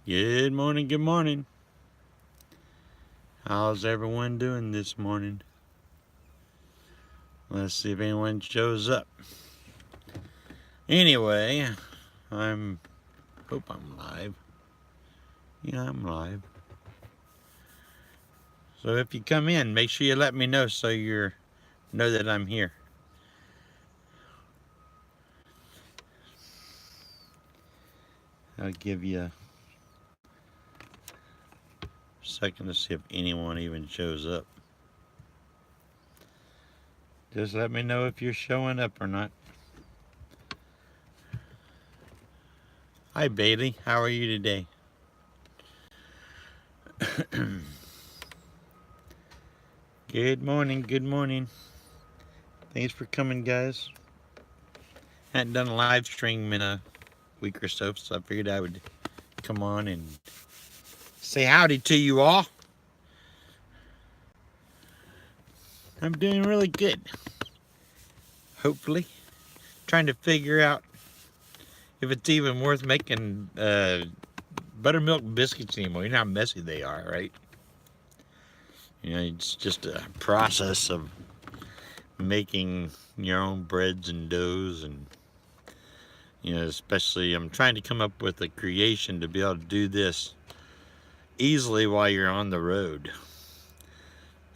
Good morning, good morning. How's everyone doing this morning? Let's see if anyone shows up. Anyway, hope I'm live. Yeah, I'm live. So if you come in, make sure you let me know so you know that I'm here. I'll give you a second to see if anyone even shows up. Just let me know if you're showing up or not. Hi, Bailey. How are you today? Good morning, good morning. Thanks for coming, guys. Hadn't done a live stream in a week or so I figured I would come on and say howdy to you all. I'm doing really good. Hopefully. Trying to figure out if it's even worth making buttermilk biscuits anymore. You know how messy they are, right? You know, it's just a process of making your own breads and doughs, and you know, especially I'm trying to come up with a creation to be able to do this easily while you're on the road.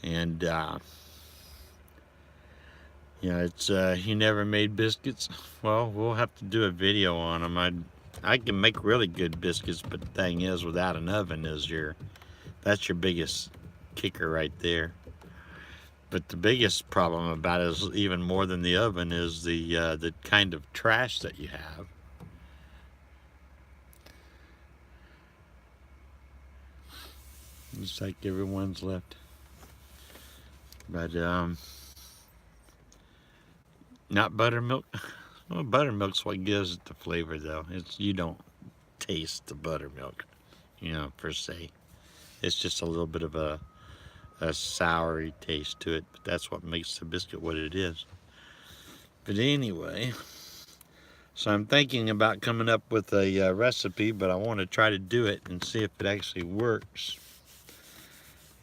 And you know, it's you never made biscuits. Well, we'll have to do a video on them. I can make really good biscuits, but the thing is, without an oven, that's your biggest kicker right there. But the biggest problem about it is, even more than the oven, is the kind of trash that you have. Looks like everyone's left. But not buttermilk. Well, buttermilk's what gives it the flavor, though. You don't taste the buttermilk, you know, per se. It's just a little bit of a soury taste to it, but that's what makes the biscuit what it is. But anyway, so I'm thinking about coming up with a recipe, but I want to try to do it and see if it actually works.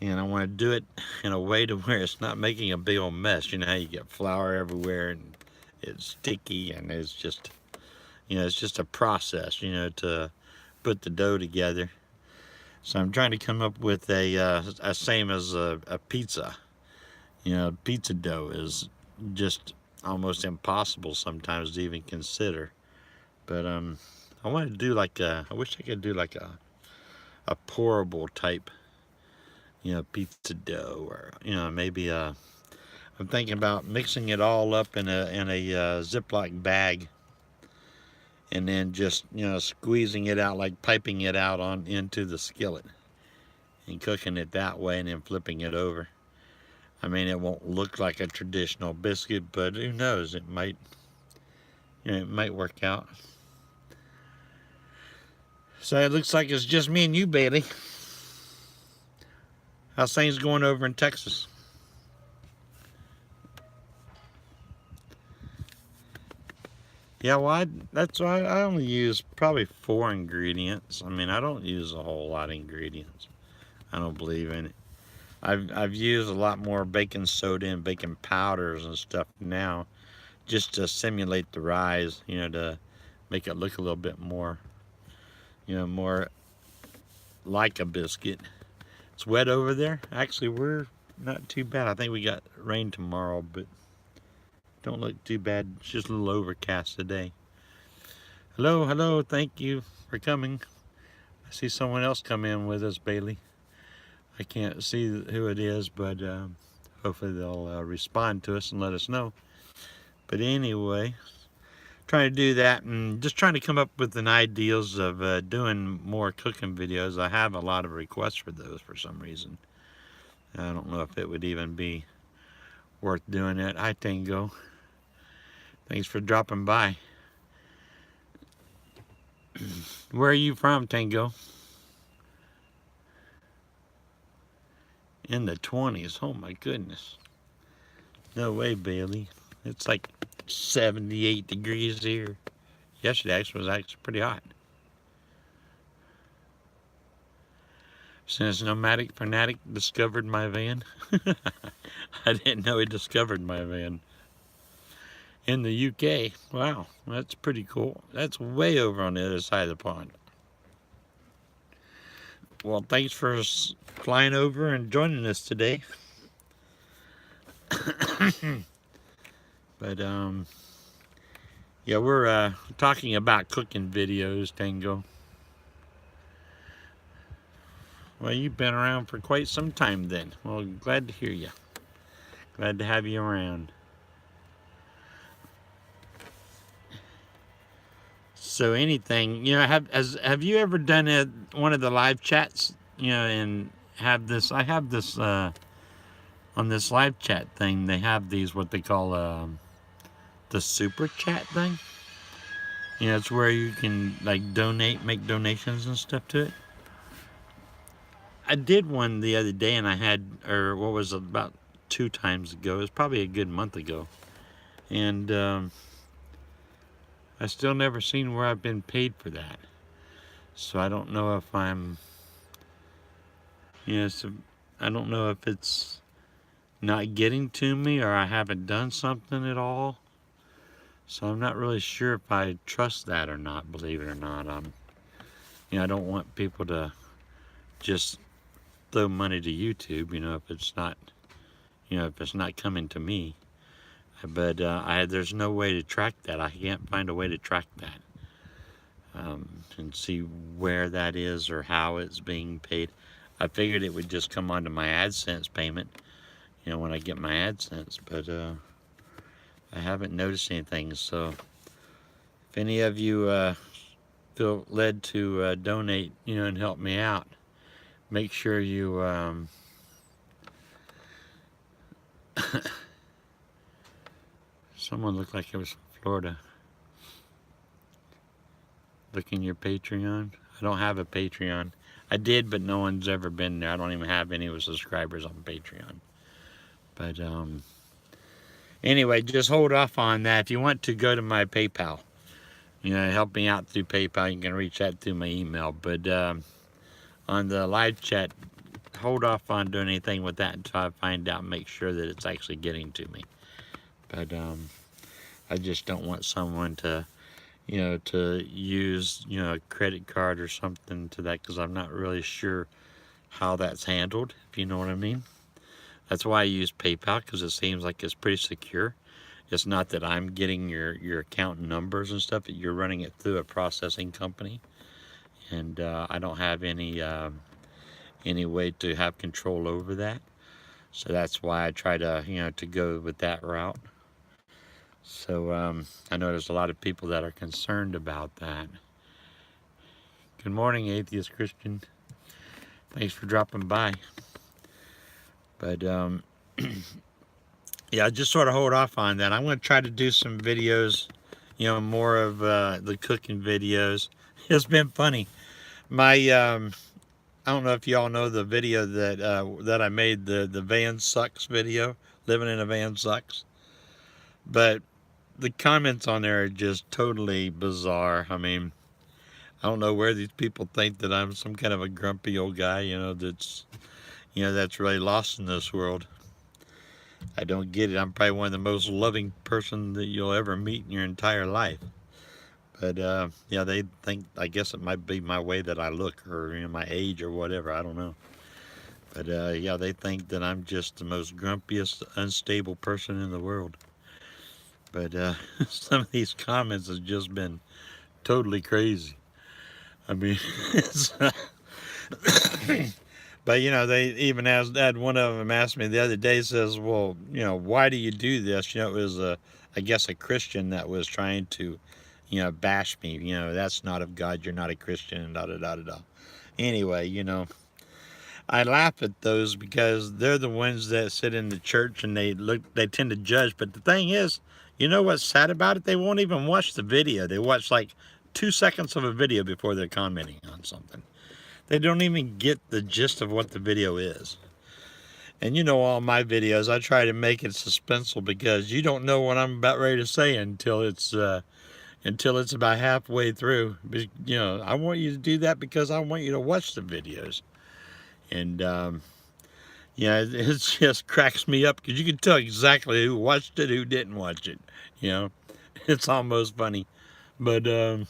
And I want to do it in a way to where it's not making a big old mess. You know how you get flour everywhere and it's sticky, and it's just, you know, it's just a process, you know, to put the dough together. So I'm trying to come up with a same as a pizza. You know, pizza dough is just almost impossible sometimes to even consider. But I want to do I wish I could do like a pourable type, you know, pizza dough, or you know, maybe I'm thinking about mixing it all up in a Ziploc bag, and then just, you know, squeezing it out, like piping it out on into the skillet, and cooking it that way, and then flipping it over. I mean, it won't look like a traditional biscuit, but who knows? It might, you know, it might work out. So it looks like it's just me and you, Bailey. How's things going over in Texas? Yeah, well, that's why I only use probably 4 ingredients. I mean, I don't use a whole lot of ingredients. I don't believe in it. I've used a lot more baking soda and baking powders and stuff now, just to simulate the rise, you know, to make it look a little bit more, you know, more like a biscuit. It's wet over there. Actually, we're not too bad. I think we got rain tomorrow, but don't look too bad. It's just a little overcast today. Hello, hello. Thank you for coming. I see someone else come in with us, Bailey. I can't see who it is, but hopefully they'll respond to us and let us know. But anyway, trying to do that, and just trying to come up with an ideas of doing more cooking videos. I have a lot of requests for those for some reason. I don't know if it would even be worth doing it. Hi, Tango. Thanks for dropping by. Where are you from, Tango? In the 20s. Oh my goodness. No way, Bailey. It's like 78 degrees here. Yesterday actually was pretty hot. Since Nomadic Fanatic discovered my van. I didn't know he discovered my van. In the UK. Wow, that's pretty cool. That's way over on the other side of the pond. Well, thanks for flying over and joining us today. But, yeah, we're talking about cooking videos, Tango. Well, you've been around for quite some time then. Well, glad to hear you. Glad to have you around. So anything, you know, have you ever done one of the live chats, you know, and have this, I have this, on this live chat thing, they have these, what they call, the super chat thing. You know, it's where you can, like, donate, make donations and stuff to it. I did one the other day, and I had, or what was it, about 2 times ago. It was probably a good month ago. And I still never seen where I've been paid for that. So I don't know if I'm, you know, so I don't know if it's not getting to me or I haven't done something at all. So I'm not really sure if I trust that or not, believe it or not. You know, I don't want people to just throw money to YouTube, you know, if it's not, you know, if it's not coming to me. But there's no way to track that. I can't find a way to track that and see where that is or how it's being paid. I figured it would just come onto my AdSense payment, you know, when I get my AdSense, but I haven't noticed anything. So if any of you feel led to donate, you know, and help me out, make sure you someone looked like it was from Florida. Look in your Patreon. I don't have a Patreon. I did, but no one's ever been there. I don't even have any subscribers on Patreon. But anyway, just hold off on that. If you want to, go to my PayPal. You know, help me out through PayPal. You can reach out through my email. But on the live chat, hold off on doing anything with that until I find out and make sure that it's actually getting to me. But I just don't want someone to, you know, to use, you know, a credit card or something to that, because I'm not really sure how that's handled, if you know what I mean. That's why I use PayPal, because it seems like it's pretty secure. It's not that I'm getting your account numbers and stuff. You're running it through a processing company, and I don't have any way to have control over that. So that's why I try to, you know, to go with that route. So I know there's a lot of people that are concerned about that. Good morning, Atheist Christian. Thanks for dropping by. But yeah, just sort of hold off on that. I'm going to try to do some videos, you know, more of the cooking videos. It's been funny. My I don't know if y'all know the video that I made, the van sucks video, living in a van sucks. But the comments on there are just totally bizarre. I mean, I don't know where these people think that I'm some kind of a grumpy old guy, you know, that's really lost in this world. I don't get it. I'm probably one of the most loving person that you'll ever meet in your entire life. But yeah, they think, I guess it might be my way that I look, or, you know, my age or whatever. I don't know. But yeah, they think that I'm just the most grumpiest, unstable person in the world. But some of these comments have just been totally crazy. I mean, it's, but you know, they even had one of them asked me the other day, says, well, you know, why do you do this? You know, it was I guess a Christian that was trying to, you know, bash me. You know, that's not of God. You're not a Christian, and da da da da da. Anyway, you know, I laugh at those because they're the ones that sit in the church and they tend to judge. But the thing is, you know what's sad about it? They won't even watch the video. They watch like 2 seconds of a video before they're commenting on something. They don't even get the gist of what the video is. And you know, all my videos, I try to make it suspenseful, because you don't know what I'm about ready to say until it's about halfway through. You know, I want you to do that because I want you to watch the videos. And yeah, it just cracks me up because you can tell exactly who watched it, who didn't watch it. You know, it's almost funny. But and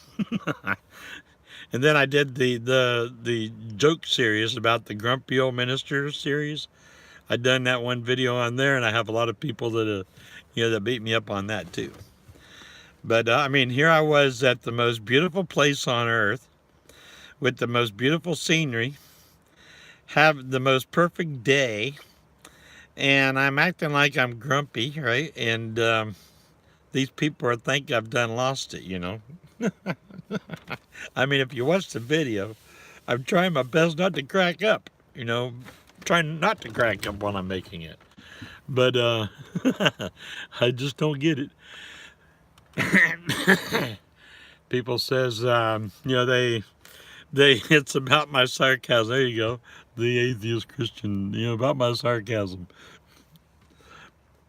then I did the joke series about the grumpy old minister series. I done that one video on there, and I have a lot of people that that beat me up on that too. But I mean, here I was at the most beautiful place on earth with the most beautiful scenery, have the most perfect day, and I'm acting like I'm grumpy, right? And these people are think I've done lost it, you know. I mean, if you watch the video, I'm trying my best not to crack up, you know, trying not to crack up while I'm making it. But I just don't get it. People says, they it's about my sarcasm. There you go, the atheist Christian, about my sarcasm.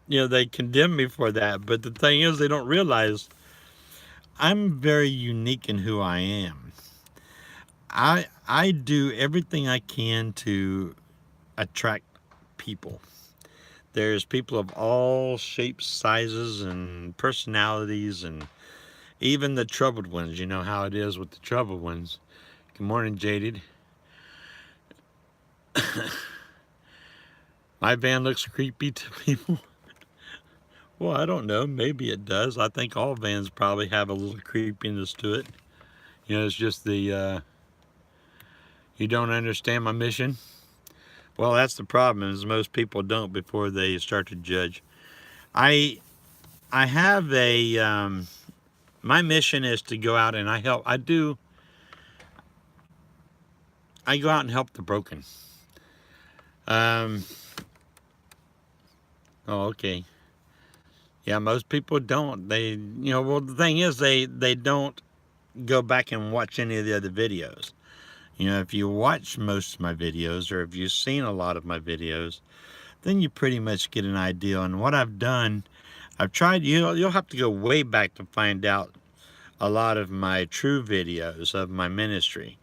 They condemn me for that, but the thing is, they don't realize I'm very unique in who I am. I do everything I can to attract people. There's people of all shapes, sizes, and personalities, and even the troubled ones. You know how it is with the troubled ones. Good morning, Jaded. My van looks creepy to people. Well, I don't know. Maybe it does. I think all vans probably have a little creepiness to it. It's just the, you don't understand my mission. Well, that's the problem, is most people don't before they start to judge. I have my mission is to go out and I go out and help the broken. Oh, okay. Yeah, most people don't. They, well, the thing is, they don't go back and watch any of the other videos. If you watch most of my videos, or if you've seen a lot of my videos, then you pretty much get an idea on what I've done. I've tried, you'll have to go way back to find out a lot of my true videos of my ministry.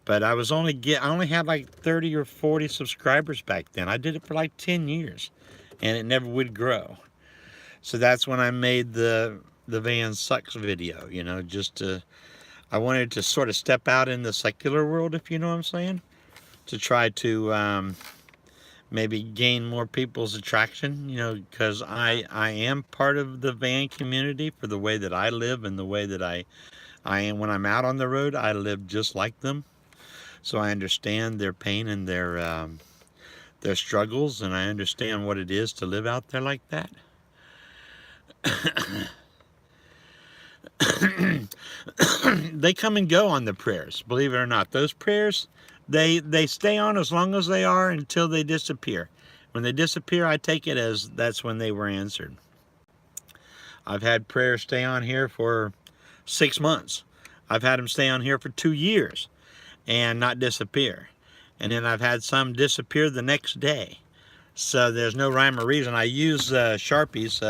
But I only had like 30 or 40 subscribers back then. I did it for like 10 years, and it never would grow. So that's when I made the van sucks video, I wanted to sort of step out in the secular world, if you know what I'm saying, to try to maybe gain more people's attraction, because I am part of the van community for the way that I live and the way that I am when I'm out on the road. I live just like them, so I understand their pain and their struggles, and I understand what it is to live out there like that. They come and go on the prayers, believe it or not. Those prayers, they stay on as long as they are until they disappear. When they disappear, I take it as that's when they were answered. I've had prayers stay on here for 6 months. I've had them stay on here for 2 years and not disappear. And then I've had some disappear the next day. So there's no rhyme or reason. I use Sharpies,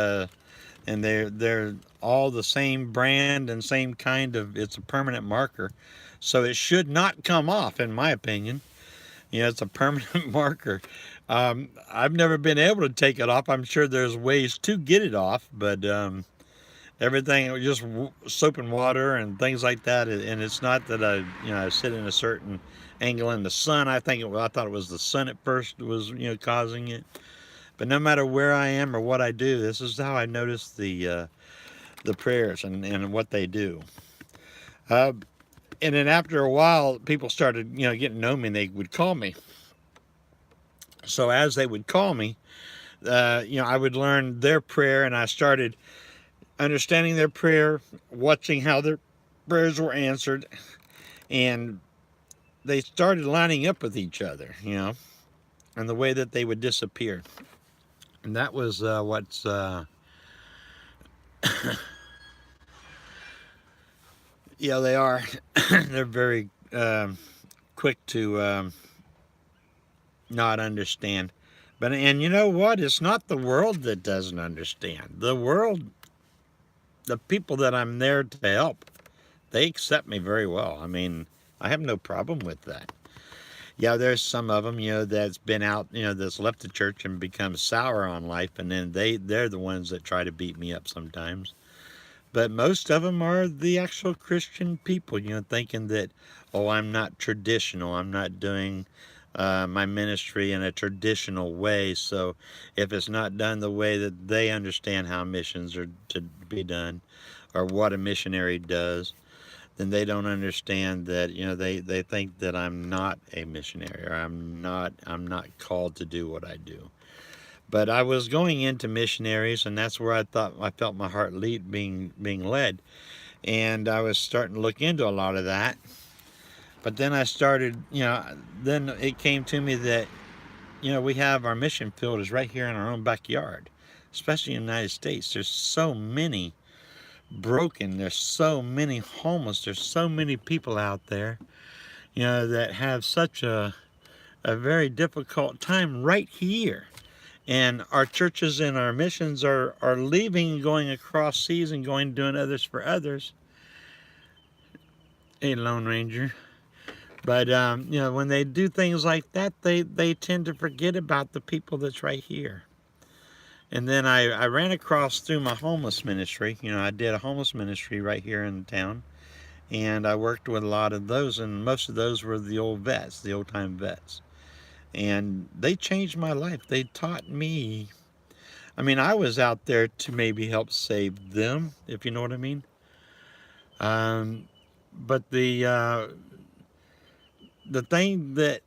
and they're all the same brand and same kind of, it's a permanent marker. So it should not come off, in my opinion. It's a permanent marker. I've never been able to take it off. I'm sure there's ways to get it off, but everything, just soap and water and things like that. And it's not that I sit in a certain angle in the sun. I thought it was the sun at first that was, causing it. But no matter where I am or what I do, this is how I notice the prayers and what they do. And then after a while, people started, getting to know me, and they would call me. So as they would call me, I would learn their prayer, and I started understanding their prayer, watching how their prayers were answered, and they started lining up with each other, and the way that they would disappear. And that was what's yeah, they are. They're very quick to not understand. And you know what? It's not the world that doesn't understand. The world, the people that I'm there to help, they accept me very well. I mean, I have no problem with that. Yeah, there's some of them, that's been out, that's left the church and become sour on life, and then they're the ones that try to beat me up sometimes. But most of them are the actual Christian people, thinking that, oh, I'm not traditional. I'm not doing my ministry in a traditional way. So if it's not done the way that they understand how missions are to be done, or what a missionary does, then they don't understand that, they think that I'm not a missionary, or I'm not called to do what I do. But I was going into missionaries, and that's where I felt my heart lead being led, and I was starting to look into a lot of that. But then I started, then it came to me that, we have our mission field is right here in our own backyard, especially in the United States. There's so many broken, there's so many homeless, there's so many people out there, that have such a very difficult time right here. And our churches and our missions are leaving, going across seas and going doing others for others. A Lone Ranger. But when they do things like that, they tend to forget about the people that's right here. And then I ran across through my homeless ministry. I did a homeless ministry right here in town, and I worked with a lot of those, and most of those were the old vets, the old time vets. And they changed my life. They taught me. I mean, I was out there to maybe help save them, if you know what I mean. But the thing that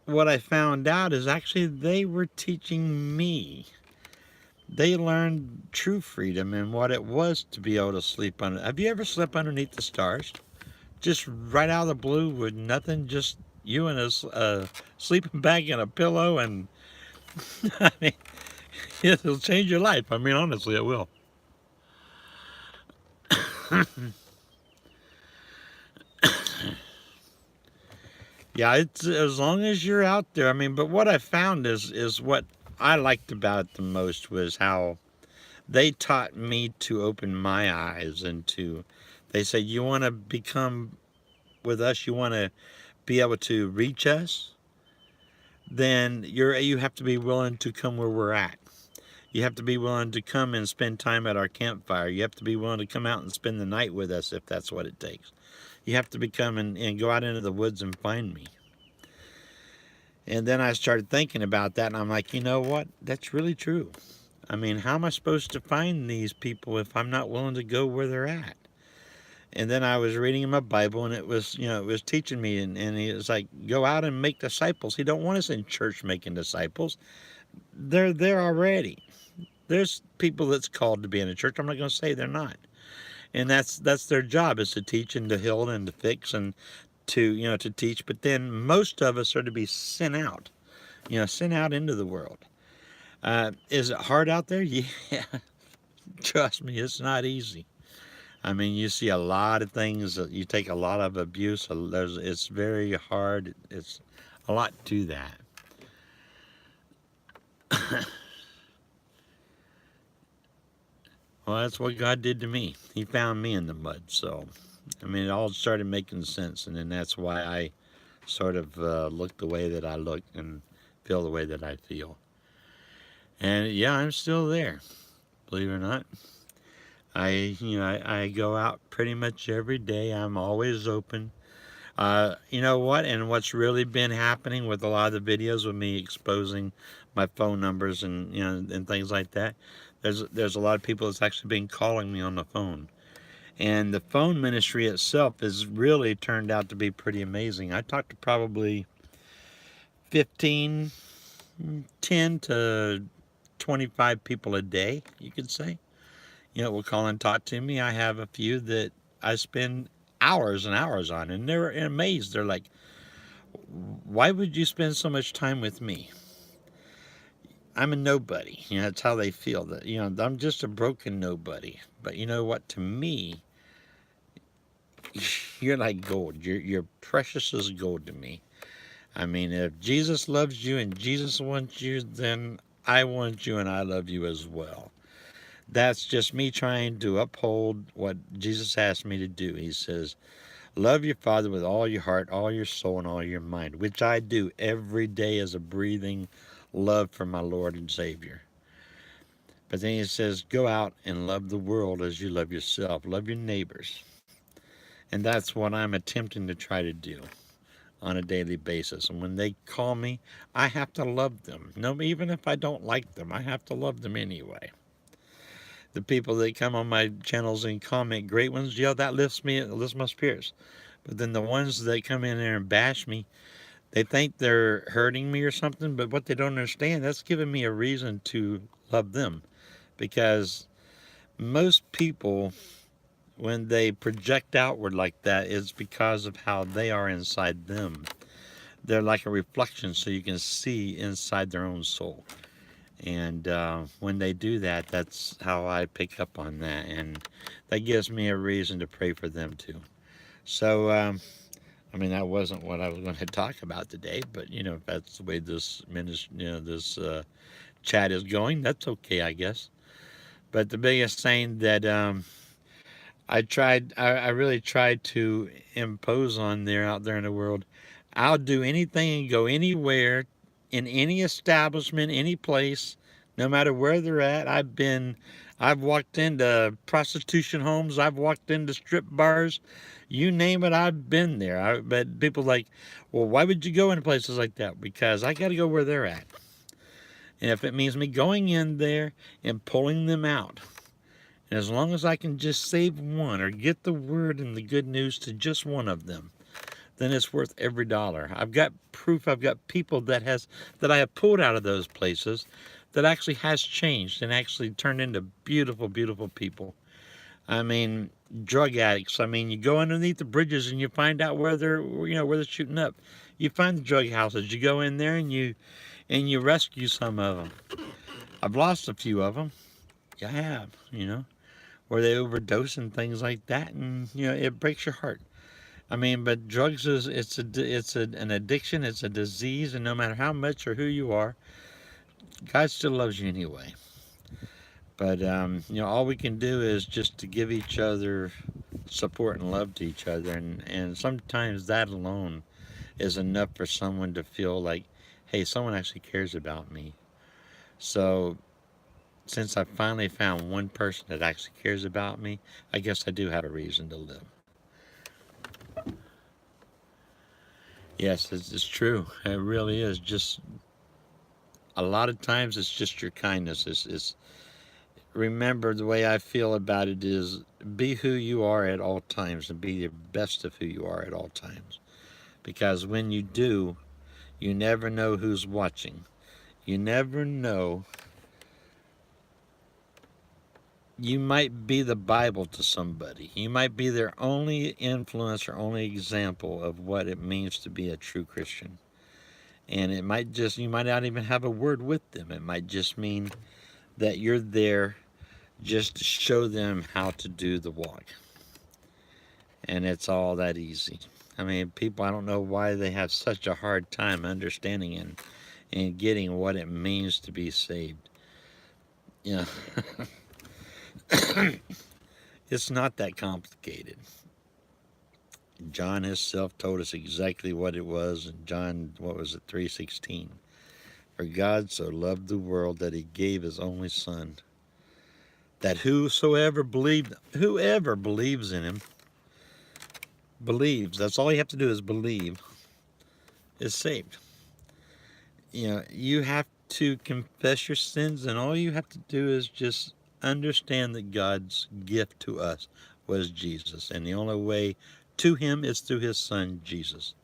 what I found out is actually they were teaching me. They learned true freedom and what it was to be able to sleep under. Have you ever slept underneath the stars? Just right out of the blue with nothing, just you and a sleeping bag and a pillow, and I mean, it'll change your life. I mean, honestly, it will. Yeah, it's as long as you're out there. I mean, but what I found is what I liked about it the most was how they taught me to open my eyes and to. They say you want to become with us, you want to be able to reach us, then you have to be willing to come where we're at. You have to be willing to come and spend time at our campfire. You have to be willing to come out and spend the night with us if that's what it takes. You have to become and go out into the woods and find me. And then I started thinking about that, and I'm like, you know what? That's really true. I mean, how am I supposed to find these people if I'm not willing to go where they're at? And then I was reading in my Bible, and it was, it was teaching me, and he was like, go out and make disciples. He don't want us in church making disciples. They're there already. There's people that's called to be in a church. I'm not going to say they're not. And that's their job, is to teach and to heal and to fix and to teach. But then most of us are to be sent out, sent out into the world. Is it hard out there? Yeah. Trust me, it's not easy. I mean, you see a lot of things. You take a lot of abuse. It's very hard. It's a lot to that. Well, that's what God did to me. He found me in the mud. So, I mean, it all started making sense. And then that's why I sort of look the way that I look and feel the way that I feel. And yeah, I'm still there, believe it or not. I go out pretty much every day. I'm always open. You know what? And what's really been happening with a lot of the videos with me exposing my phone numbers and and things like that, there's a lot of people that's actually been calling me on the phone. And the phone ministry itself has really turned out to be pretty amazing. I talked to probably 15, 10 to 25 people a day, you could say. Will call and talk to me. I have a few that I spend hours and hours on, and they're amazed. They're like, why would you spend so much time with me? I'm a nobody. That's how they feel. That I'm just a broken nobody. But you know what? To me, you're like gold. You're precious as gold to me. I mean, if Jesus loves you and Jesus wants you, then I want you and I love you as well. That's just me trying to uphold what Jesus asked me to do. He says, Love your Father with all your heart, all your soul, and all your mind, which I do every day as a breathing love for my Lord and Savior. But then he says, go out and love the world as you love yourself. Love your neighbors. And that's what I'm attempting to try to do on a daily basis. And when they call me, I have to love them. No, even if I don't like them, I have to love them anyway. The people that come on my channels and comment great ones, yeah, that lifts me, it lifts my spirits. But then the ones that come in there and bash me, they think they're hurting me or something, but what they don't understand, that's giving me a reason to love them. Because most people, when they project outward like that, it's because of how they are inside them. They're like a reflection, so you can see inside their own soul. And when they do that, that's how I pick up on that. And that gives me a reason to pray for them too. So, I mean, that wasn't what I was going to talk about today, but if that's the way this this chat is going, that's okay, I guess. But the biggest thing that I really tried to impose on there out there in the world, I'll do anything and go anywhere, in any establishment, any place, no matter where they're at. I've walked into prostitution homes, I've walked into strip bars, you name it, I've been there. But people like, well, why would you go into places like that? Because I got to go where they're at. And if it means me going in there and pulling them out, and as long as I can just save one or get the word and the good news to just one of them, then it's worth every dollar. I've got proof. I've got people that I have pulled out of those places that actually has changed and actually turned into beautiful, beautiful people. I mean, drug addicts. I mean, you go underneath the bridges and you find out where they're shooting up. You find the drug houses. You go in there and you rescue some of them. I've lost a few of them. Yeah, I have. Where they overdose and things like that, and it breaks your heart. I mean, but drugs an addiction, it's a disease, and no matter how much or who you are, God still loves you anyway. But all we can do is just to give each other support and love to each other, and sometimes that alone is enough for someone to feel like, hey, someone actually cares about me. So since I finally found one person that actually cares about me, I guess I do have a reason to live. Yes, it's true. It really is. Just a lot of times, it's just your kindness. It's remember, the way I feel about it is be who you are at all times and be the best of who you are at all times. Because when you do, you never know who's watching. You never know. You might be the Bible to somebody. You might be their only influence or only example of what it means to be a true Christian. And you might not even have a word with them. It might just mean that you're there just to show them how to do the walk. And it's all that easy. I mean, people, I don't know why they have such a hard time understanding and getting what it means to be saved. Yeah. It's not that complicated. John himself told us exactly what it was in John, 3:16. For God so loved the world that he gave his only son, that whoever believes in him, that's all you have to do is believe, is saved. You have to confess your sins, and all you have to do is just understand that God's gift to us was Jesus, and the only way to him is through his son, Jesus.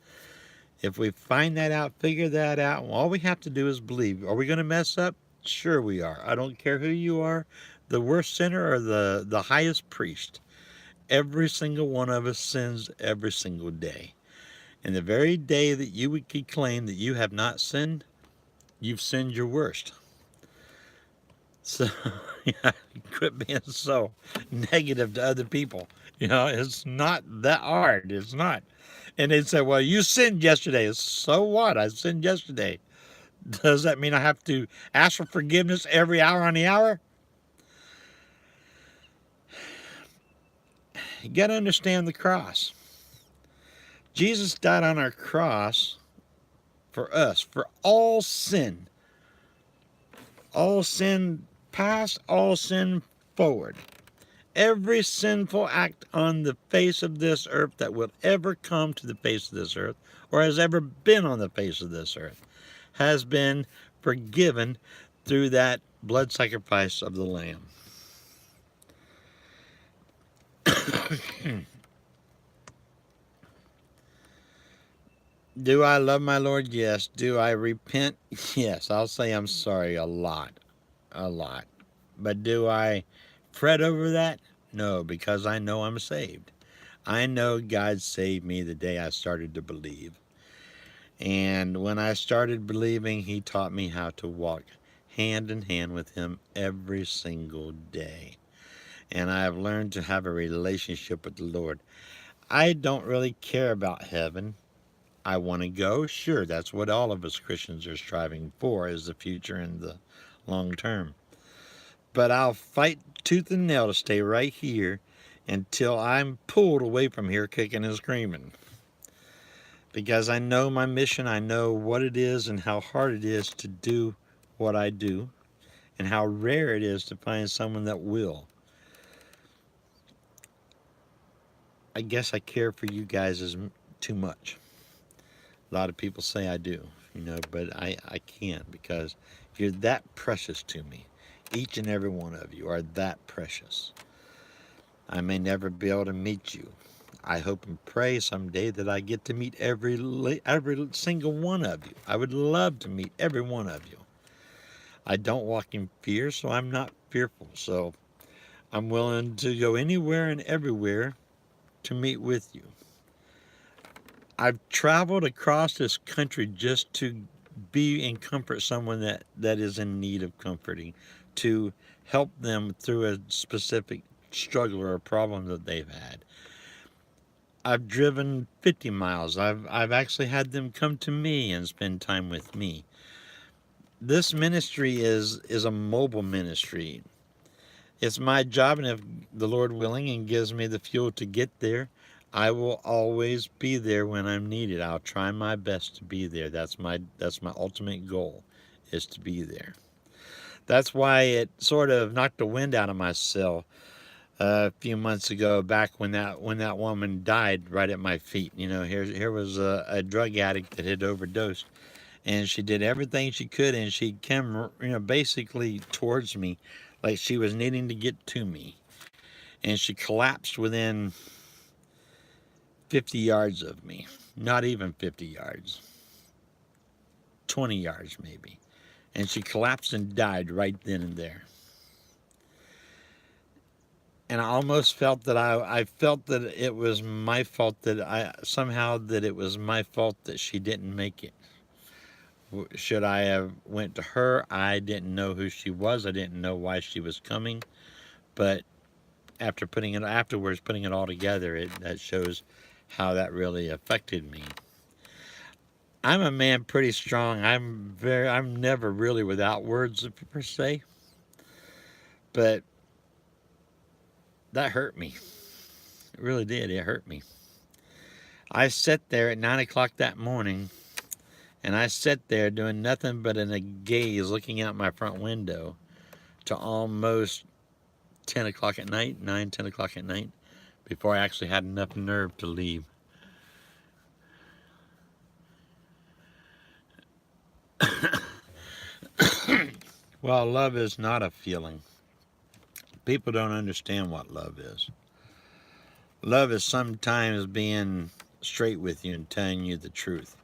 If we find that out, figure that out, all we have to do is believe. Are we going to mess up? Sure we are. I don't care who you are, the worst sinner or the highest priest. Every single one of us sins every single day. And the very day that you would claim that you have not sinned, you've sinned your worst. So, yeah, quit being so negative to other people. It's not that hard. It's not. And they'd say, well, you sinned yesterday. So what? I sinned yesterday. Does that mean I have to ask for forgiveness every hour on the hour? You got to understand the cross. Jesus died on our cross for us, for all sin past, all sin forward. Every sinful act on the face of this earth that will ever come to the face of this earth, or has ever been on the face of this earth, has been forgiven through that blood sacrifice of the Lamb. Do I love my Lord? Yes. Do I repent? Yes. I'll say I'm sorry a lot. A lot. But do I fret over that? No, because I know I'm saved. I know God saved me the day I started to believe. And when I started believing, He taught me how to walk hand in hand with Him every single day. And I have learned to have a relationship with the Lord. I don't really care about heaven. I want to go. Sure, that's what all of us Christians are striving for, is the future and the long term. But I'll fight tooth and nail to stay right here until I'm pulled away from here kicking and screaming. Because I know my mission, I know what it is and how hard it is to do what I do, and how rare it is to find someone that will. I guess I care for you guys too much. A lot of people say I do, but I can't, because you're that precious to me. Each and every one of you are that precious. I may never be able to meet you. I hope and pray someday that I get to meet every single one of you. I would love to meet every one of you. I don't walk in fear, so I'm not fearful. So I'm willing to go anywhere and everywhere to meet with you. I've traveled across this country just to be and comfort someone that is in need of comforting, to help them through a specific struggle or a problem that they've had. I've driven 50 miles. I've actually had them come to me and spend time with me. This ministry is a mobile ministry. It's my job, and if the Lord willing and gives me the fuel to get there, I will always be there when I'm needed. I'll try my best to be there. That's my ultimate goal, is to be there. That's why it sort of knocked the wind out of my sail a few months ago, back when that woman died right at my feet. Here was a drug addict that had overdosed, and she did everything she could, and she came, basically towards me, like she was needing to get to me, and she collapsed within 50 yards of me. Not even 50 yards, 20 yards maybe, and she collapsed and died right then and there. And I almost felt that I felt that it was my fault, that it was my fault that she didn't make it. Should I have went to her? I didn't know who she was. I didn't know why she was coming. But putting it all together, that shows how that really affected me. I'm a man pretty strong. I'm never really without words per se. But that hurt me. It really did. It hurt me. I sat there at 9 o'clock that morning, and I sat there doing nothing but in a gaze, looking out my front window, to almost 10 o'clock at night, 9, 10 o'clock at night, before I actually had enough nerve to leave. Well, love is not a feeling. People don't understand what love is. Love is sometimes being straight with you and telling you the truth.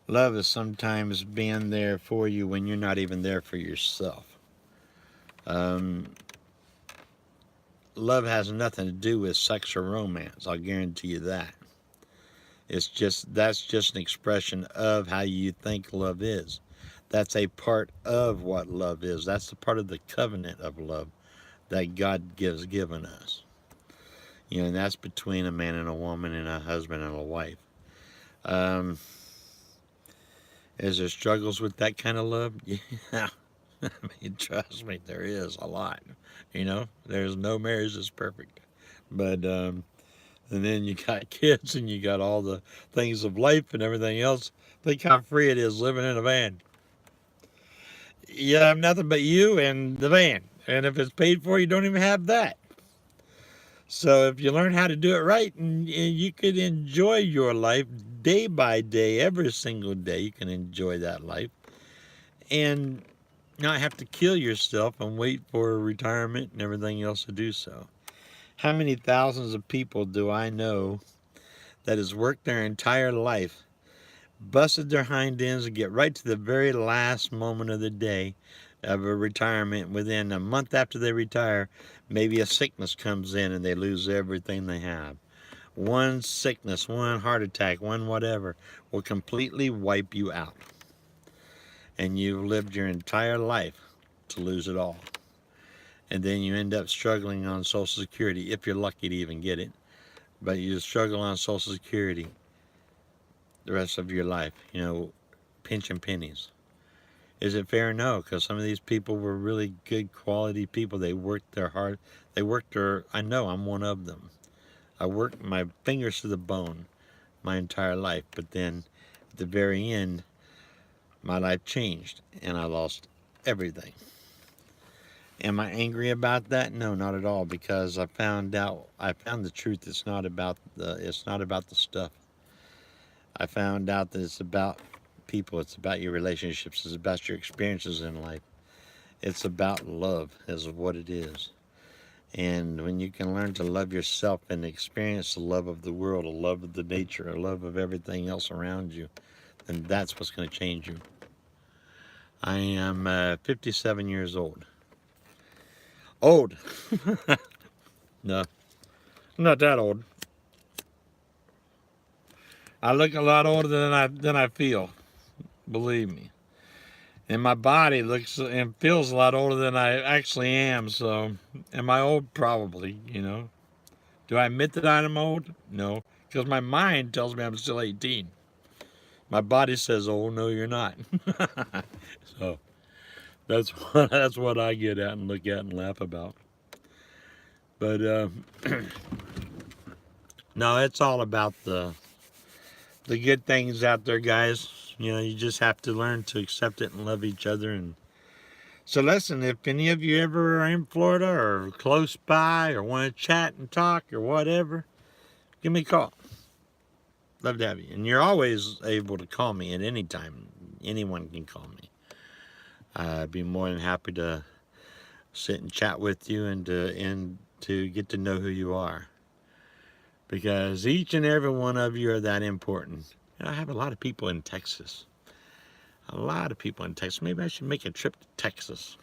Love is sometimes being there for you when you're not even there for yourself. Love has nothing to do with sex or romance. I'll guarantee you that. That's just an expression of how you think love is. That's a part of what love is. That's a part of the covenant of love that God has given us. And that's between a man and a woman, and a husband and a wife. Is there struggles with that kind of love? Yeah. I mean, trust me, there is a lot. There's no marriage that's perfect. But And then you got kids and you got all the things of life and everything else. Think how free it is living in a van. You have nothing but you and the van. And if it's paid for, you don't even have that. So if you learn how to do it right, and you can enjoy your life day by day, every single day, you can enjoy that life and not have to kill yourself and wait for retirement and everything else to do so. How many thousands of people do I know that has worked their entire life, busted their hind ends, and get right to the very last moment of the day of a retirement? Within a month after they retire, maybe a sickness comes in and they lose everything they have. One sickness, one heart attack, one whatever will completely wipe you out. And you've lived your entire life to lose it all. And then you end up struggling on Social Security, if you're lucky to even get it. But you struggle on Social Security the rest of your life, pinching pennies. Is it fair? No, because some of these people were really good quality people. They worked their heart. I know I'm one of them. I worked my fingers to the bone my entire life, but then at the very end, my life changed and I lost everything. Am I angry about that? No, not at all, because I found the truth. It's not about the stuff. I found out that it's about people. It's about your relationships. It's about your experiences in life. It's about love, is what it is. And when you can learn to love yourself and experience the love of the world, a love of the nature, a love of everything else around you, then that's what's going to change you. I am 57 years old. Old. No, I'm not that old. I look a lot older than I feel. Believe me. And my body looks and feels a lot older than I actually am. So, am I old? Probably. Do I admit that I'm old? No, because my mind tells me I'm still 18. My body says, "Oh no, you're not." So that's what I get at and look at and laugh about. But no, it's all about the good things out there, guys. You just have to learn to accept it and love each other. And so listen, if any of you ever are in Florida or close by or want to chat and talk or whatever, give me a call. Love to have you. And you're always able to call me at any time. Anyone can call me. I'd be more than happy to sit and chat with you and to get to know who you are. Because each and every one of you are that important. I have a lot of people in Texas. A lot of people in Texas. Maybe I should make a trip to Texas.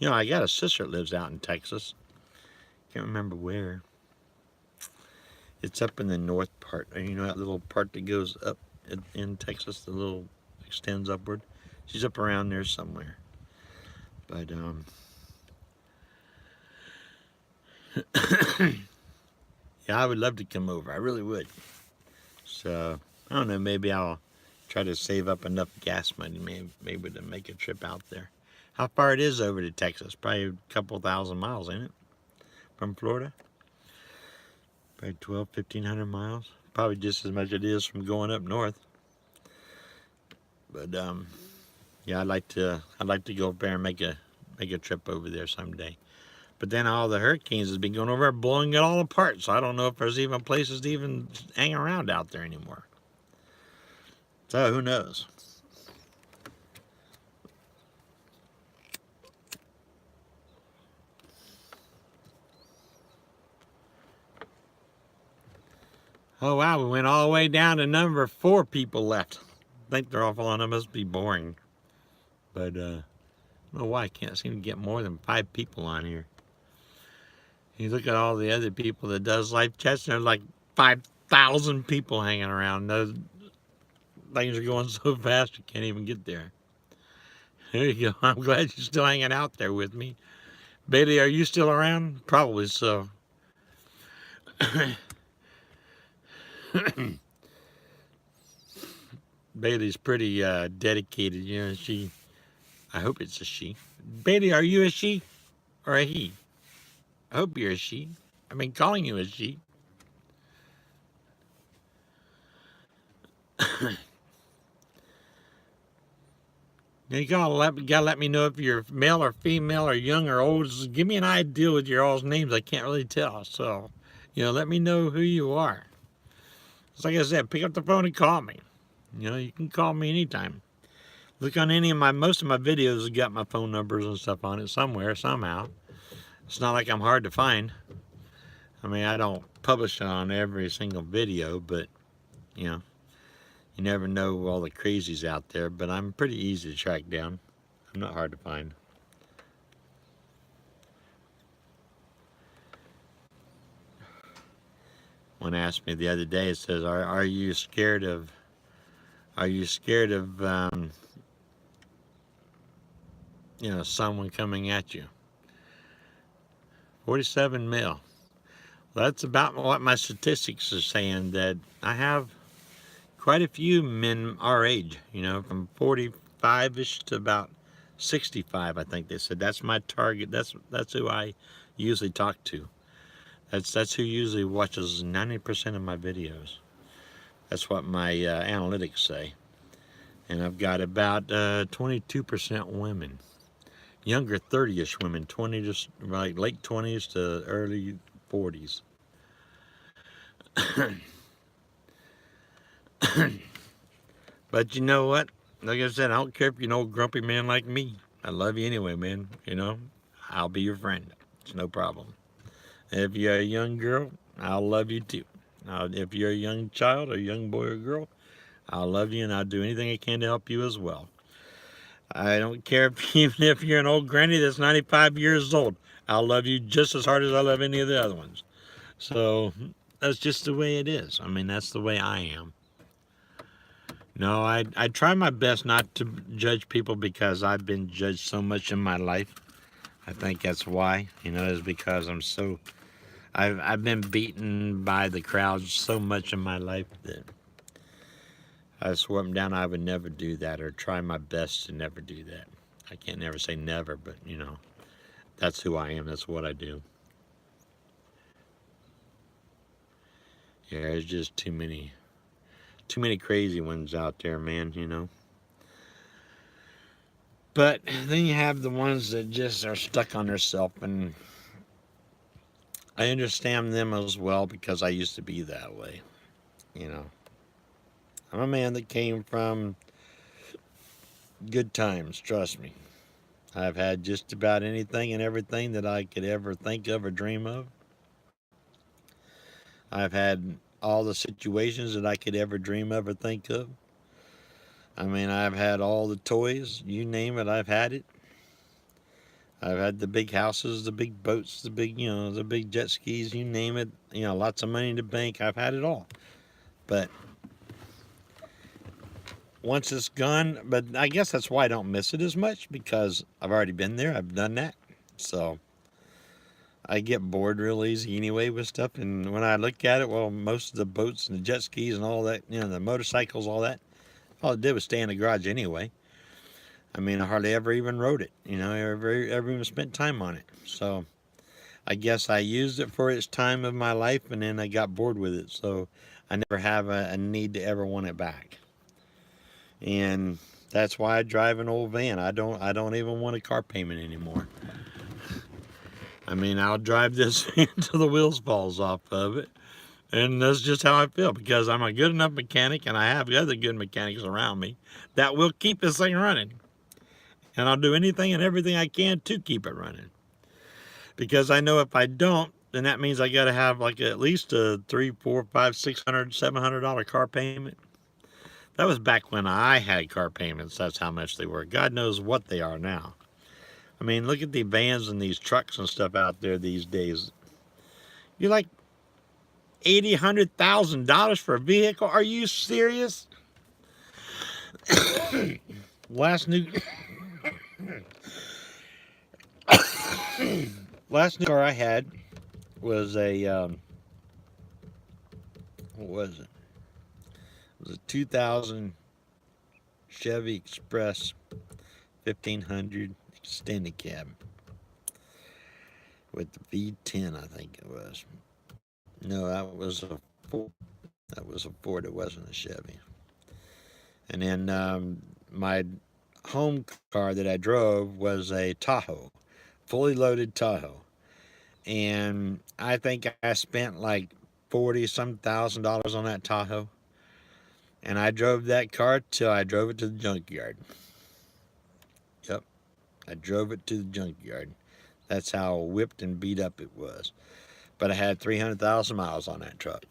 I got a sister that lives out in Texas. Can't remember where. It's up in the north part. That little part that goes up in Texas, the little extends upward. She's up around there somewhere. But yeah, I would love to come over. I really would. So I don't know. Maybe I'll try to save up enough gas money, maybe to make a trip out there. How far it is over to Texas? Probably a couple thousand miles, ain't it? From Florida? Probably 1,500 miles. Probably just as much as it is from going up north. But yeah, I'd like to go up there and make a trip over there someday. But then all the hurricanes has been going over, blowing it all apart. So I don't know if there's even places to even hang around out there anymore. So who knows? Oh wow, we went all the way down to number 4 people left. I think they're all falling. It must be boring. But I don't know why I can't seem to get more than 5 people on here. You look at all the other people that does live chats, there's like 5,000 people hanging around. Those things are going so fast you can't even get there. There you go. I'm glad you're still hanging out there with me. Bailey, are you still around? Probably so. Bailey's pretty dedicated. I hope it's a she. Bailey, are you a she or a he? I hope you're a she. I've been calling you a she. You gotta let me know if you're male or female or young or old. Just give me an idea with your all's names. I can't really tell. So, let me know who you are. It's like I said, pick up the phone and call me. You can call me anytime. Look on most of my videos have got my phone numbers and stuff on it somewhere, somehow. It's not like I'm hard to find. I mean, I don't publish it on every single video, but, you never know all the crazies out there, but I'm pretty easy to track down. I'm not hard to find. One asked me the other day, it says, are you scared of, someone coming at you? 47 mil. That's about what my statistics are saying, that I have quite a few men our age, from 45-ish to about 65, I think they said. That's my target. That's who I usually talk to. That's who usually watches 90% of my videos. That's what my analytics say. And I've got about 22% women. Younger 30-ish women, 20 just like late 20s to early 40s. But you know what? Like I said, I don't care if you're an old grumpy man like me. I love you anyway, man. I'll be your friend. It's no problem. If you're a young girl, I'll love you too. If you're a young child, a young boy or girl, I'll love you and I'll do anything I can to help you as well. I don't care even if you're an old granny that's 95 years old. I'll love you just as hard as I love any of the other ones. So that's just the way it is. I mean, that's the way I am. No, I try my best not to judge people because I've been judged so much in my life. I think that's why, is because I've been beaten by the crowd so much in my life that I swore them down I would never do that, or try my best to never do that. I can't never say never, but that's who I am. That's what I do. Yeah, there's just too many crazy ones out there, man. But then you have the ones that just are stuck on themselves, and I understand them as well because I used to be that way. I'm a man that came from good times, trust me. I've had just about anything and everything that I could ever think of or dream of. I've had all the situations that I could ever dream of or think of. I mean, I've had all the toys, you name it, I've had it. I've had the big houses, the big boats, the big jet skis, you name it. Lots of money in the bank. I've had it all. But once it's gone, but I guess that's why I don't miss it as much, because I've already been there. I've done that. So I get bored real easy anyway with stuff. And when I look at it, well, most of the boats and the jet skis and all that, the motorcycles, all that, all it did was stay in the garage anyway. I mean, I hardly ever even rode it, ever even spent time on it. So I guess I used it for its time of my life, and then I got bored with it. So I never have a need to ever want it back. And that's why I drive an old van. I don't even want a car payment anymore. I mean, I'll drive this van till the wheels falls off of it. And that's just how I feel, because I'm a good enough mechanic, and I have other good mechanics around me that will keep this thing running. And I'll do anything and everything I can to keep it running. Because I know if I don't, then that means I got to have like at least a $300, $400, $500, $600, $700 car payment. That was back when I had car payments. That's how much they were. God knows what they are now. I mean, look at the vans and these trucks and stuff out there these days. You're like $80,000, $100,000 for a vehicle? Are you serious? Last new car I had was a what was it? It was a 2000 Chevy Express 1500 extended cab with the V10, I think it was. No, that was a Ford. That was a Ford. It wasn't a Chevy. And then my home car that I drove was a Tahoe, fully loaded Tahoe. And I think I spent like 40 some $1,000 on that Tahoe. And I drove that car till I drove it to the junkyard. Yep, I drove it to the junkyard. That's how whipped and beat up it was. But I had 300,000 miles on that truck.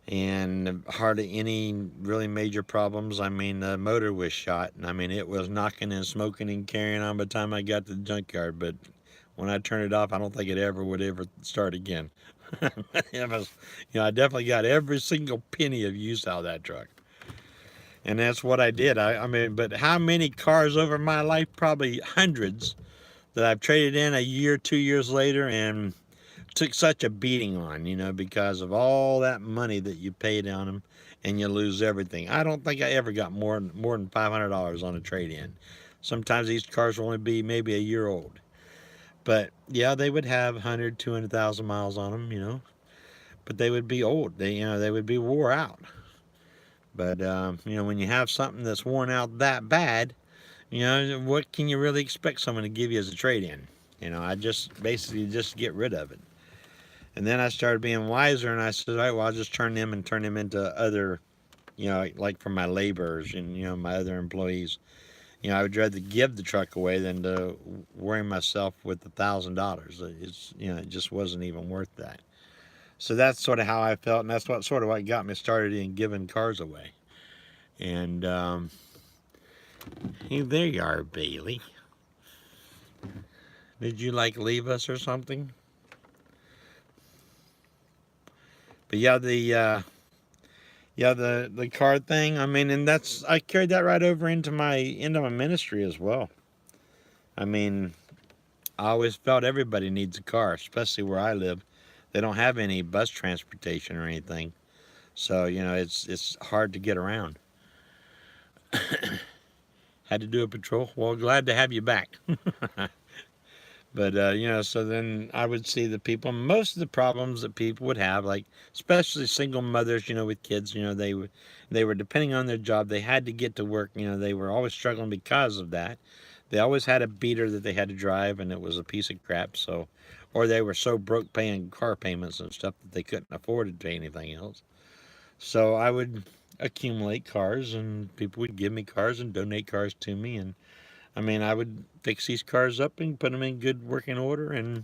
And hardly any really major problems. I mean, the motor was shot, and I mean, it was knocking and smoking and carrying on by the time I got to the junkyard. But when I turned it off, I don't think it ever would ever start again. It was, I definitely got every single penny of use out of that truck. And that's what I did. I mean, but how many cars over my life? Probably hundreds that I've traded in a year, 2 years later, and took such a beating on, because of all that money that you paid on them, and you lose everything. I don't think I ever got more than $500 on a trade-in. Sometimes these cars will only be maybe a year old. But yeah, they would have 100, 200,000 miles on them, but they would be old. They would be wore out. But when you have something that's worn out that bad, what can you really expect someone to give you as a trade-in? I just basically just get rid of it. And then I started being wiser, and I said, all right, well, I'll just turn them into other, like for my laborers and, my other employees. I would rather give the truck away than to worry myself with $1,000. It just wasn't even worth that. So that's sort of how I felt, and that's what got me started in giving cars away. And hey, there you are, Bailey. Did you leave us or something? But yeah, the card thing. I mean, and I carried that right over into my ministry as well. I mean, I always felt everybody needs a car, especially where I live. They don't have any bus transportation or anything, so it's hard to get around. Had to do a patrol. Well, glad to have you back. But so then I would see the people. Most of the problems that people would have, like especially single mothers, with kids, they were depending on their job. They had to get to work. They were always struggling because of that. They always had a beater that they had to drive, and it was a piece of crap. So, or they were so broke paying car payments and stuff that they couldn't afford to pay anything else. So I would accumulate cars, and people would give me cars and donate cars to me, and I mean, I would fix these cars up and put them in good working order, and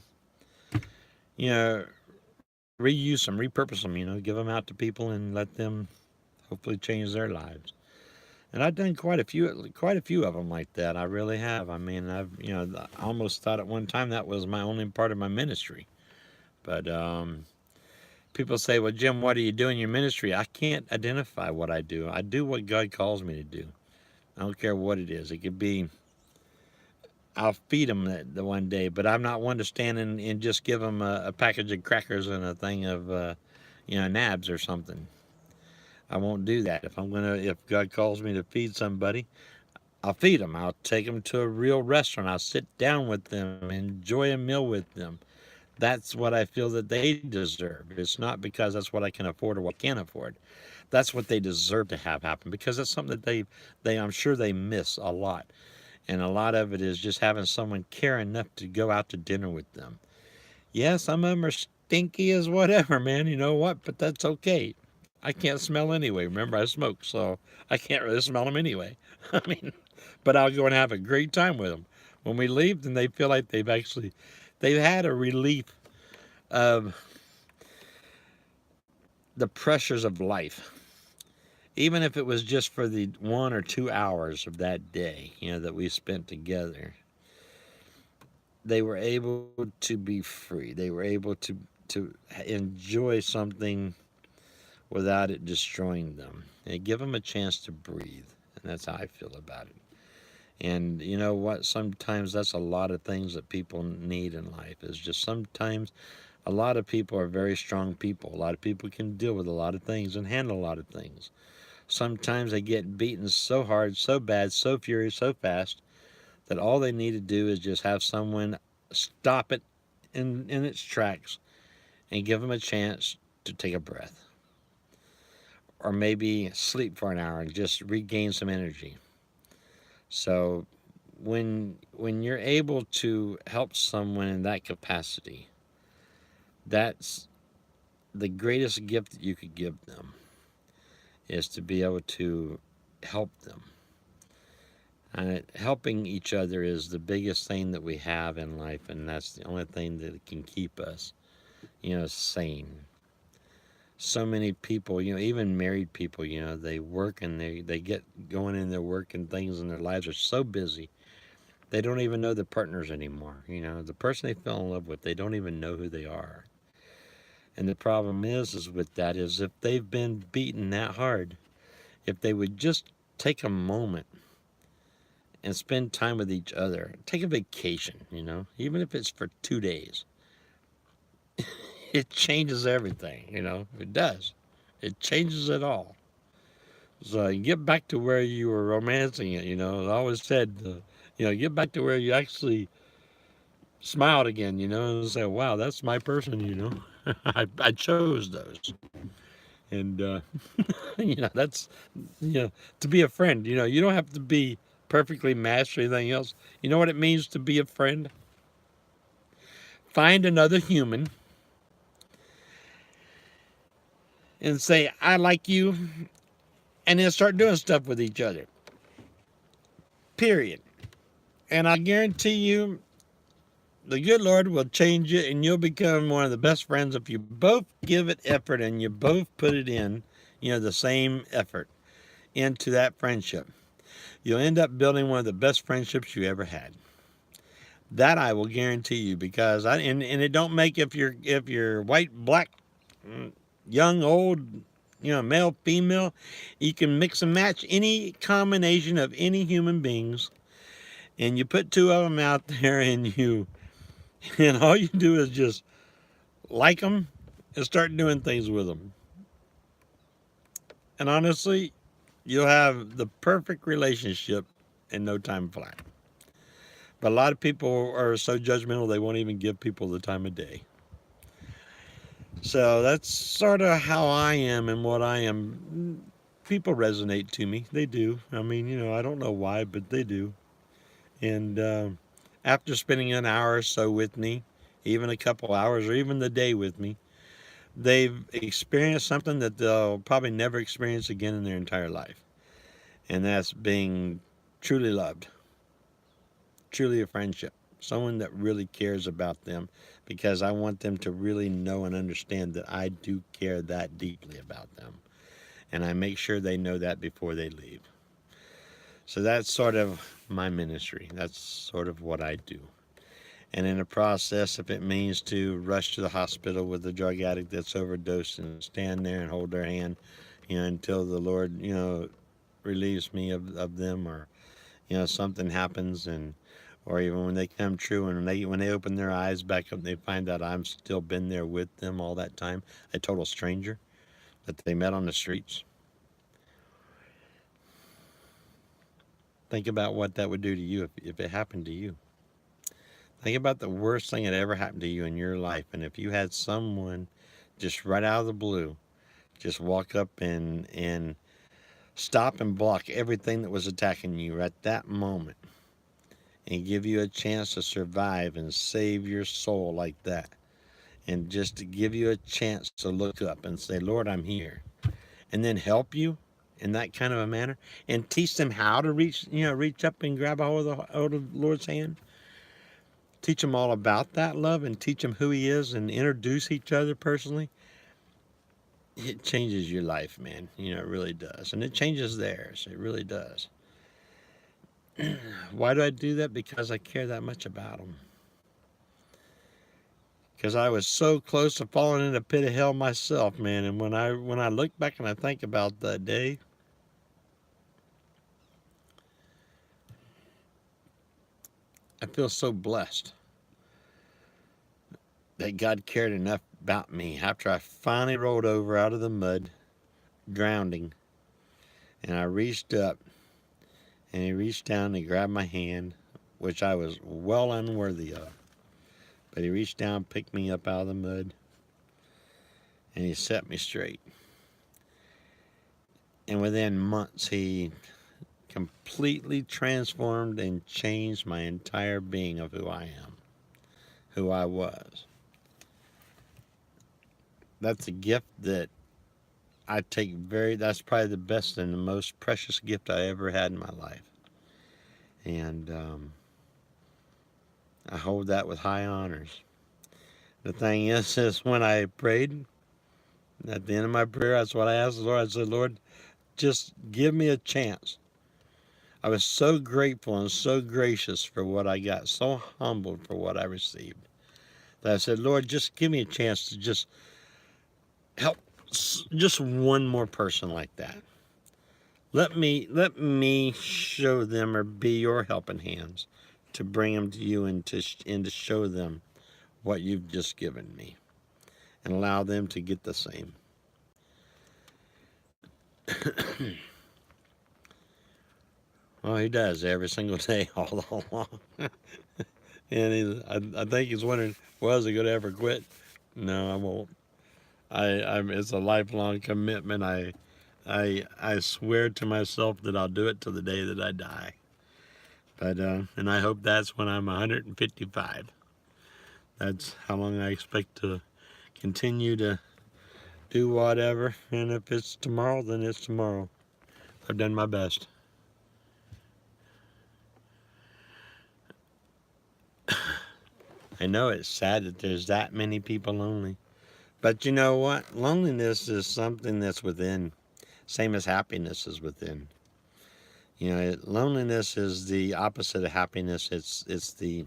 reuse them, repurpose them, give them out to people and let them hopefully change their lives. And I've done quite a few of them like that. I really have. I mean, I almost thought at one time that was my only part of my ministry. But people say, well, Jim, what do you do in your ministry? I can't identify what I do. I do what God calls me to do. I don't care what it is. It could be I'll feed them the one day, but I'm not one to stand and just give them a package of crackers and a thing of, nabs or something. I won't do that. If God calls me to feed somebody, I'll feed them. I'll take them to a real restaurant. I'll sit down with them, enjoy a meal with them. That's what I feel that they deserve. It's not because that's what I can afford or what I can't afford. That's what they deserve to have happen, because that's something that I'm sure they miss a lot. And a lot of it is just having someone care enough to go out to dinner with them. Yeah, some of them are stinky as whatever, man. You know what? But that's okay. I can't smell anyway. Remember, I smoke, so I can't really smell them anyway. I mean, but I'll go and have a great time with them. When we leave, then they feel like they've had a relief of the pressures of life. Even if it was just for the 1 or 2 hours of that day, that we spent together, they were able to be free. They were able to enjoy something without it destroying them. And give them a chance to breathe. And that's how I feel about it. And you know what? Sometimes that's a lot of things that people need in life. Is just sometimes a lot of people are very strong people. A lot of people can deal with a lot of things and handle a lot of things. Sometimes they get beaten so hard, so bad, so furious, so fast that all they need to do is just have someone stop it in its tracks and give them a chance to take a breath. or maybe sleep for an hour and just regain some energy. So when you're able to help someone in that capacity, that's the greatest gift that you could give them, is to be able to help them. And helping each other is the biggest thing that we have in life, and that's the only thing that can keep us, sane. So many people, even married people, they work and they get going in their work and things, and their lives are so busy they don't even know their partners anymore. The person they fell in love with, they don't even know who they are. And the problem is with that is, if they've been beaten that hard, if they would just take a moment and spend time with each other, take a vacation, even if it's for 2 days, it changes everything. It does. It changes it all. So you get back to where you were romancing it. I always said, get back to where you actually smiled again, and say, wow, that's my person. I chose those. And, that's, to be a friend, you don't have to be perfectly matched or anything else. You know what it means to be a friend? Find another human and say, I like you, and then start doing stuff with each other. Period. And I guarantee you, the good Lord will change you, and you'll become one of the best friends if you both give it effort and you both put it in, the same effort into that friendship. You'll end up building one of the best friendships you ever had. That I will guarantee you, because and it don't make if you're white, black, young, old, male, female. You can mix and match any combination of any human beings, and you put two of them out there, and all you do is just like them and start doing things with them. And honestly, you'll have the perfect relationship in no time flat. But a lot of people are so judgmental they won't even give people the time of day. So that's sort of how I am and what I am. People resonate to me. They do. I mean, I don't know why, but they do. And after spending an hour or so with me, even a couple hours or even the day with me, they've experienced something that they'll probably never experience again in their entire life. And that's being truly loved, truly a friendship, someone that really cares about them, because I want them to really know and understand that I do care that deeply about them. And I make sure they know that before they leave. So that's sort of my ministry. That's sort of what I do. And in the process, if it means to rush to the hospital with a drug addict that's overdosed and stand there and hold their hand, until the Lord, relieves me of them, or, something happens, and or even when they come true and when they open their eyes back up, they find out I'm still been there with them all that time, a total stranger that they met on the streets. Think about what that would do to you if it happened to you. Think about the worst thing that ever happened to you in your life, and if you had someone just right out of the blue just walk up and stop and block everything that was attacking you at that moment and give you a chance to survive and save your soul like that, and just to give you a chance to look up and say, Lord, I'm here, and then help you in that kind of a manner, and teach them how to reach up and grab a hold of the Lord's hand. Teach them all about that love and teach them who He is and introduce each other personally. It changes your life, man. It really does. And it changes theirs. It really does. Why do I do that? Because I care that much about them. Because I was so close to falling in a pit of hell myself, man. And when I look back and I think about that day, I feel so blessed that God cared enough about me after I finally rolled over out of the mud, drowning. And I reached up, and He reached down and grabbed my hand, which I was well unworthy of. But He reached down, picked me up out of the mud, and He set me straight. And within months, he completely transformed and changed my entire being of who I am, who I was. That's a gift that I take that's probably the best and the most precious gift I ever had in my life. And I hold that with high honors. The thing is when I prayed, at the end of my prayer, that's what I asked the Lord. I said, Lord, just give me a chance. I was so grateful and so gracious for what I got, so humbled for what I received, that I said, Lord, just give me a chance to just help just one more person like that. Let me show them or be your helping hands to bring them to you and to show them what you've just given me and allow them to get the same. Well, he does every single day, all along. And I think he's wondering, well, is he going to ever quit? No, I won't. It's a lifelong commitment. I swear to myself that I'll do it till the day that I die. But and I hope that's when I'm 155. That's how long I expect to continue to do whatever. And if it's tomorrow, then it's tomorrow. I've done my best. I know it's sad that there's that many people lonely. But you know what? Loneliness is something that's within, same as happiness is within. You know, loneliness is the opposite of happiness. It's the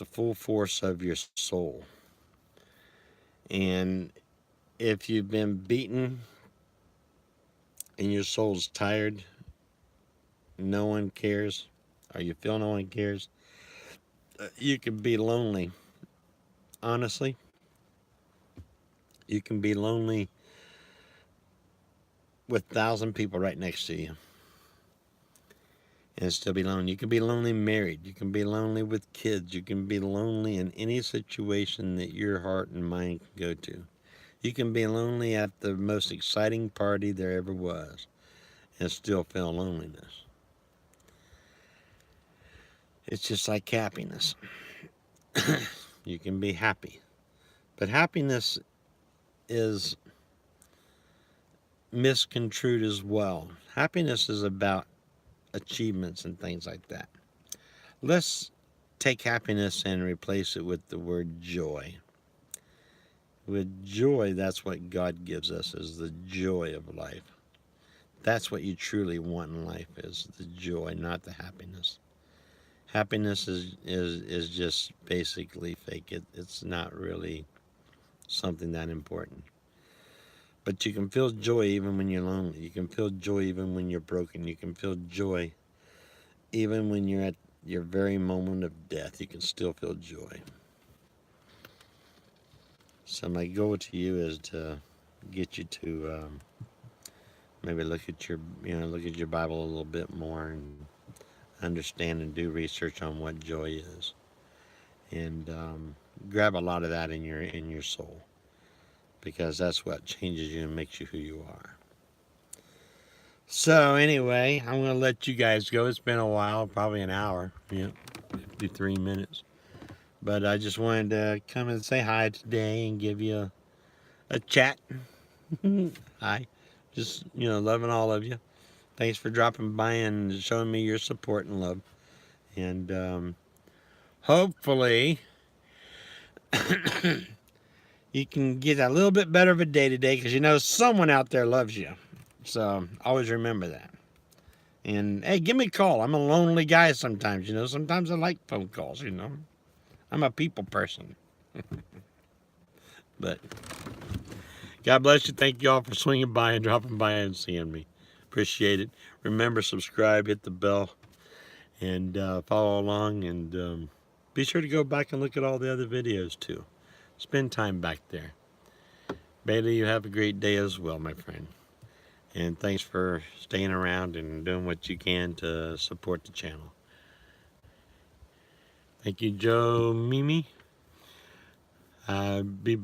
full force of your soul. And if you've been beaten and your soul's tired, no one cares, or you feel no one cares, you can be lonely. Honestly, you can be lonely with 1,000 people right next to you and still be lonely. You can be lonely married. You can be lonely with kids. You can be lonely in any situation that your heart and mind can go to. You can be lonely at the most exciting party there ever was and still feel loneliness. It's just like happiness. You can be happy. But happiness is misconstrued as well. Happiness is about achievements and things like that. Let's take happiness and replace it with the word joy. With joy, that's what God gives us, is the joy of life. That's what you truly want in life, is the joy, not the happiness. Happiness is just basically fake. It's not really something that important. But you can feel joy even when you're lonely. You can feel joy even when you're broken. You can feel joy even when you're at your very moment of death. You can still feel joy. So my goal to you is to get you to maybe look at your Bible a little bit more and understand and do research on what joy is, and grab a lot of that in your soul, because that's what changes you and makes you who you are. So anyway, I'm going to let you guys go. It's been a while, probably an hour, 53 minutes. But I just wanted to come and say hi today and give you a chat. Hi. Just, loving all of you. Thanks for dropping by and showing me your support and love. And hopefully you can get a little bit better of a day today, because someone out there loves you. So always remember that. And hey, give me a call. I'm a lonely guy sometimes, Sometimes I like phone calls, I'm a people person. But God bless you. Thank you all for swinging by and dropping by and seeing me. Appreciate it. Remember, subscribe, hit the bell, and follow along. And be sure to go back and look at all the other videos too. Spend time back there. Bailey, you have a great day as well, my friend. And thanks for staying around and doing what you can to support the channel. Thank you, Joe Mimi. Be blessed.